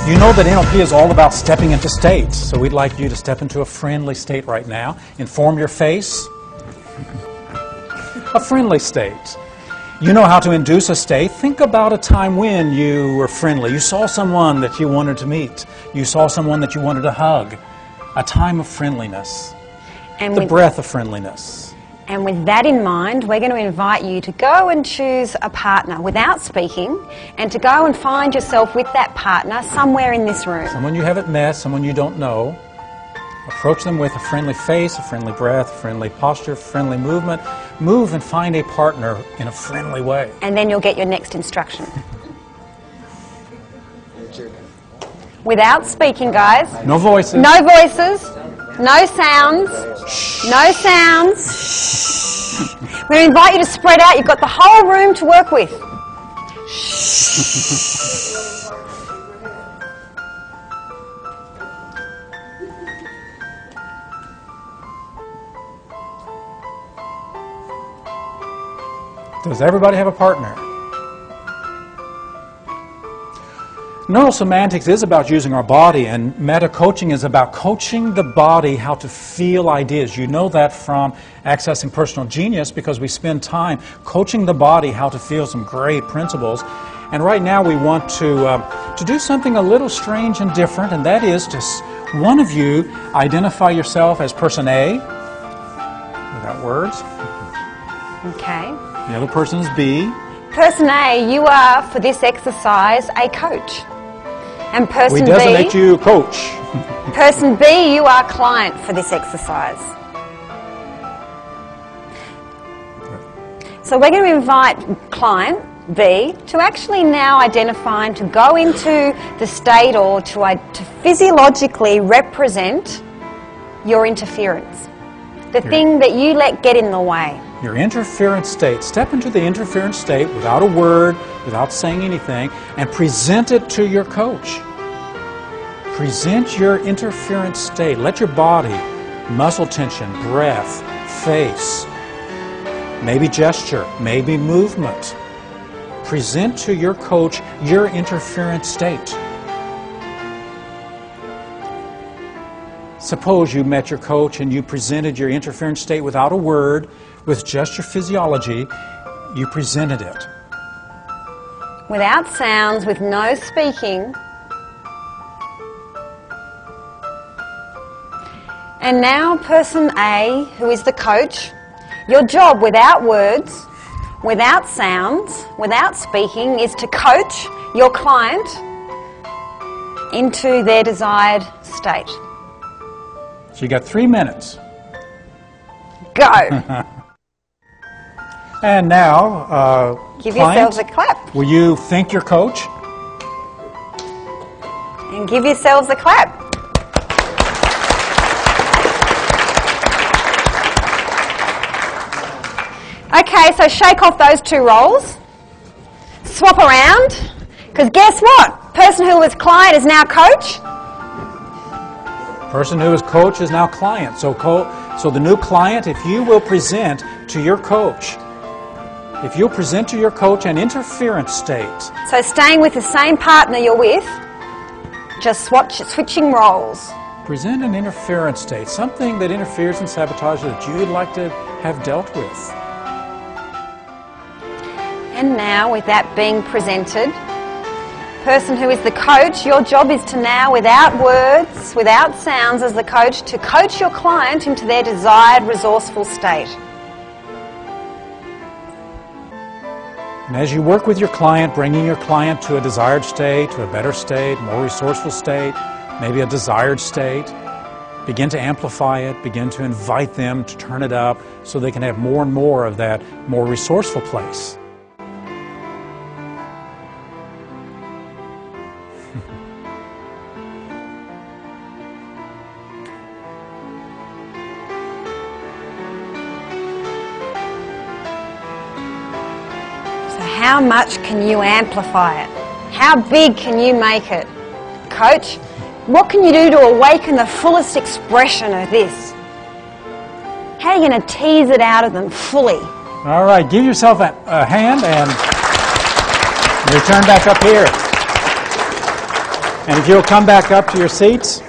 You know that NLP is all about stepping into states, so we'd like you to step into a friendly state right now. Inform your face. A friendly state. You know how to induce a state. Think about a time when you were friendly. You saw someone that you wanted to meet. You saw someone that you wanted to hug. A time of friendliness. And the breath of friendliness. And with that in mind, we're going to invite you to go and choose a partner without speaking, and to go and find yourself with that partner somewhere in this room. Someone you haven't met, someone you don't know. Approach them with a friendly face, a friendly breath, a friendly posture, a friendly movement. Move and find a partner in a friendly way. And then you'll get your next instruction. Without speaking, guys. No voices. No voices. No sounds. No sounds. We're going to invite you to spread out. You've got the whole room to work with. Does everybody have a partner? Neurosemantics is about using our body, and meta-coaching is about coaching the body how to feel ideas. You know that from Accessing Personal Genius, because we spend time coaching the body how to feel some great principles. And right now we want to do something a little strange and different, and that is to one of you identify yourself as person A, without words. Okay. The other person is B. Person A, you are, for this exercise, a coach. And person We designate you coach. Person B, you are client for this exercise. So we're going to invite client B to actually now identify and to go into the state, or to physiologically represent your interference. The thing that you let get in the way. Your interference state. Step into the interference state without a word, without saying anything, and present it to your coach. Present your interference state. Let your body, muscle tension, breath, face, maybe gesture, maybe movement. Present to your coach your interference state. Suppose you met your coach and you presented your interference state without a word, with just your physiology. You presented it. Without sounds, with no speaking. And now person A, who is the coach, your job without words, without sounds, without speaking, is to coach your client into their desired state. So you got 3 minutes. Go! And now, Give client, yourselves a clap. will you thank your coach? And give yourselves a clap. Okay, so shake off those two roles. Swap around. Because guess what? Person who was client is now coach. Person who is coach is now client. So the new client, if you will present to your coach, if you'll present to your coach an interference state. So staying with the same partner you're with, just switching roles. Present an interference state, something that interferes and sabotages that you would like to have dealt with. And now, with that being presented, person who is the coach, your job is to now, without words, without sounds as the coach, to coach your client into their desired resourceful state. And as you work with your client, bringing your client to a desired state, to a better state, more resourceful state, maybe a desired state, begin to amplify it, begin to invite them to turn it up so they can have more and more of that more resourceful place. How much can you amplify it? How big can you make it? Coach, what can you do to awaken the fullest expression of this? How are you going to tease it out of them fully? All right, give yourself a hand and return back up here. And if you'll come back up to your seats.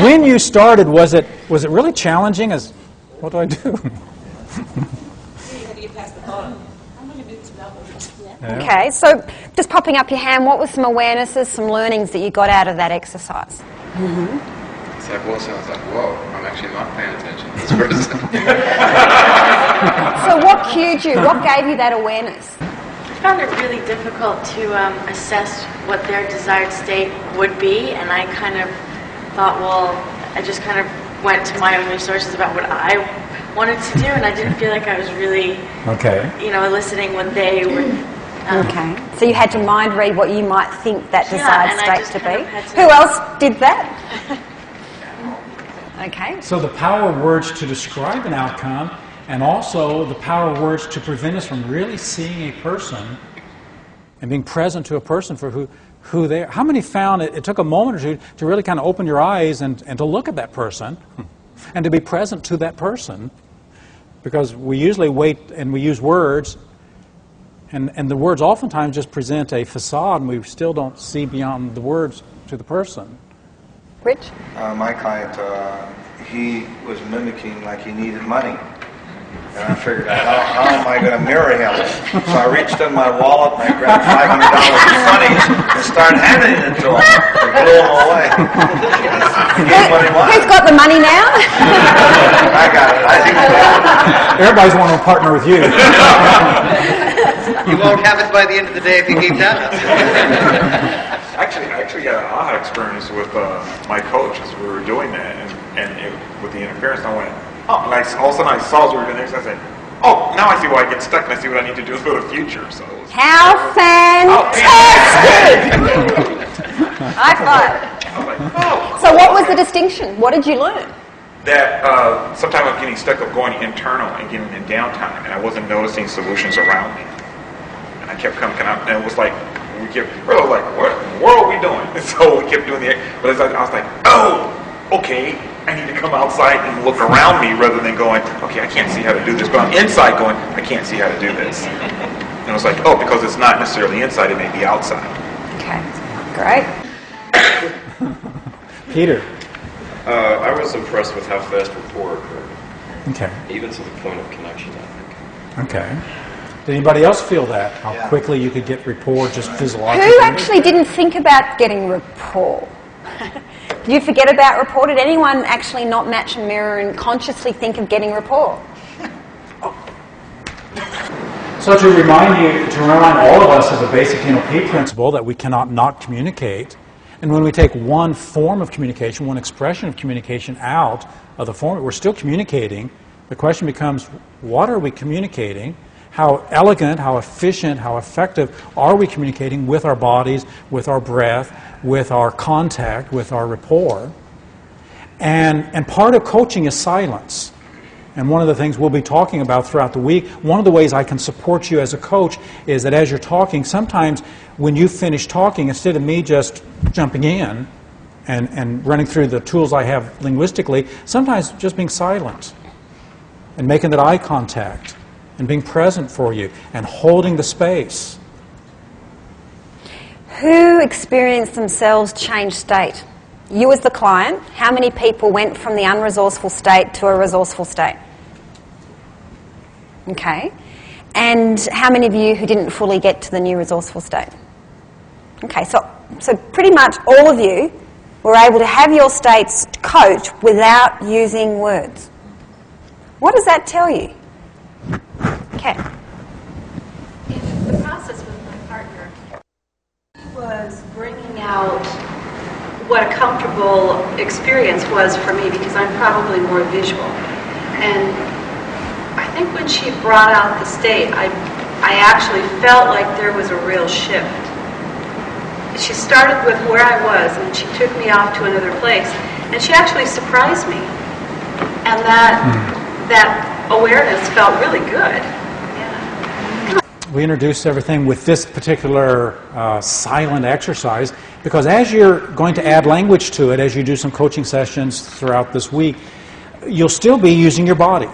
When you started, was it really challenging? What do I do? Okay, so just popping up your hand, what were some awarenesses, some learnings that you got out of that exercise? It's like, well, so I was like, whoa, I'm actually not paying attention to this person. So what cued you? What gave you that awareness? I found it really difficult to assess what their desired state would be, and I kind of thought, well, I just kind of went to my own resources about what I wanted to do, and I didn't feel like I was really, eliciting what they were. Okay, so you had to mind read what you might think that desired state to be. To Who else did that? Okay. So the power of words to describe an outcome, and also the power of words to prevent us from really seeing a person and being present to a person for who they are. How many found it took a moment or two to really kind of open your eyes and to look at that person and to be present to that person? Because we usually wait and we use words, and the words oftentimes just present a facade, and we still don't see beyond the words to the person. Rich? My client, he was mimicking like he needed money. And I figured out, how am I going to mirror him? So I reached in my wallet and I grabbed $500 in money and started handing it to him. And blew him away. He gave what he wanted. Who's got the money now? I got it. I think Everybody's wanting to partner with you. You won't have it by the end of the day if you keep that up. Actually, I actually had an aha experience with my coach as we were doing that, and with the interference, I went, oh, and all of a sudden I saw as we were doing this, I said, oh, now I see why I get stuck, and I see what I need to do for the future. So it was, How fantastic! High five. I was like, oh. So what was the distinction? What did you learn? That sometimes I'm getting stuck of going internal and getting in downtime, and I wasn't noticing solutions around me. And I kept coming out, and it was like, what in the world are we doing? And so we kept doing but I was like, oh, okay, I need to come outside and look around me rather than going, okay, I can't see how to do this. But I'm inside going, I can't see how to do this. And I was like, oh, because it's not necessarily inside, it may be outside. Okay, great. Peter. I was impressed with how fast rapport occurred. Okay. Even to the point of connection, I think. Okay. Did anybody else feel that? How quickly you could get rapport just physiologically? Who actually didn't think about getting rapport? Did you forget about rapport? Did anyone actually not match and mirror and consciously think of getting rapport? So to remind all of us of the basic NLP principle that we cannot not communicate, and when we take one form of communication, one expression of communication out of the form, we're still communicating. The question becomes, what are we communicating? How elegant, how efficient, how effective are we communicating with our bodies, with our breath, with our contact, with our rapport? And part of coaching is silence. And one of the things we'll be talking about throughout the week, one of the ways I can support you as a coach is that as you're talking, sometimes when you finish talking, instead of me just jumping in and running through the tools I have linguistically, sometimes just being silent and making that eye contact and being present for you and holding the space. Who experienced themselves change state? You as the client, how many people went from the unresourceful state to a resourceful state? Okay. And how many of you who didn't fully get to the new resourceful state? Okay, so pretty much all of you were able to have your states coach without using words. What does that tell you? Okay. In the process with my partner, he was bringing out what a comfortable experience was for me because I'm probably more visual. And I think when she brought out the state, I actually felt like there was a real shift. She started with where I was and she took me off to another place. And she actually surprised me. And that awareness felt really good. We introduced everything with this particular silent exercise because as you're going to add language to it, as you do some coaching sessions throughout this week, you'll still be using your body.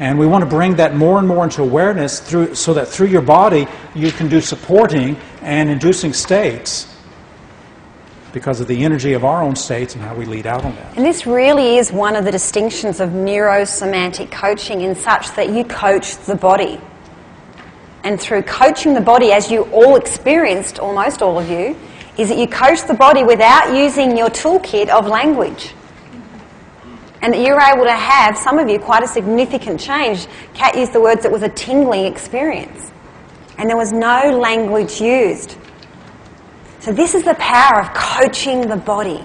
And we want to bring that more and more into awareness so that through your body you can do supporting and inducing states because of the energy of our own states and how we lead out on that. And this really is one of the distinctions of neurosemantic coaching, in such that you coach the body. And through coaching the body, as you all experienced, almost all of you, is that you coach the body without using your toolkit of language. And that you're able to have, some of you, quite a significant change. Kat used the words, it was a tingling experience. And there was no language used. So this is the power of coaching the body.